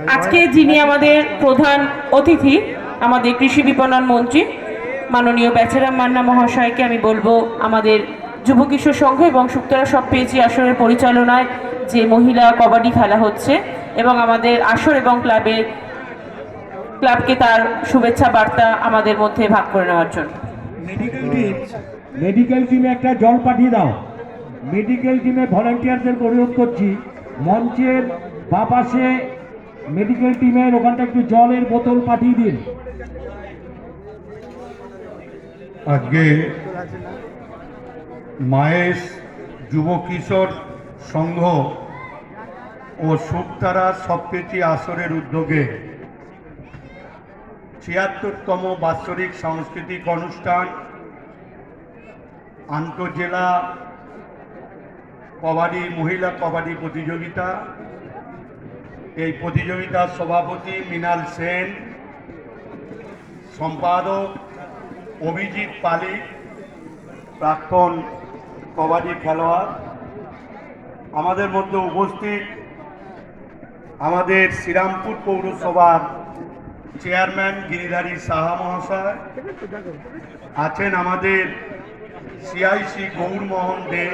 আজকে যিনি আমাদের প্রধান অতিথি, আমাদের কৃষি বিপণন মন্ত্রী মাননীয় বেচারাম মান্না মহাশয়কে আমি বলবো আমাদের যুব কিশোর সংঘ এবং শুক্তরা সব পেয়েছি আসরের পরিচালনায় যে মহিলা কবাডি খেলা হচ্ছে এবং আমাদের আসর এবং ক্লাবকে তার শুভেচ্ছা বার্তা আমাদের মধ্যে ভাগ করে নেওয়ার জন্য। মেডিকেল টিমে একটা জল পাঠিয়ে দাও। মেডিকেল টিমে ভলান্টিয়ারদের অনুরোধ করছি, মঞ্চের বা পাশে মেডিকেল টিমের ওখানটা একটু জলের বোতল পাঠিয়ে দিন। আজকে মায়েশ যুব কিশোর সংঘ ও শুকতারা সবপেচি আসরের উদ্যোগে ৭৬তম বাৎসরিক সাংস্কৃতিক অনুষ্ঠান আন্তঃজেলা মহিলা কবাডি প্রতিযোগিতা। এই প্রতিযোগিতার সভাপতি মৃণাল সেন, সম্পাদক অভিজিৎ পালিক, প্রাক্তন কবাডি খেলোয়াড়। আমাদের মধ্যে উপস্থিত আমাদের শ্রীরামপুর পৌরসভার চেয়ারম্যান গিরিধারী সাহা মহাশয় আছেন, আমাদের সিআইসি গৌরমোহন দে,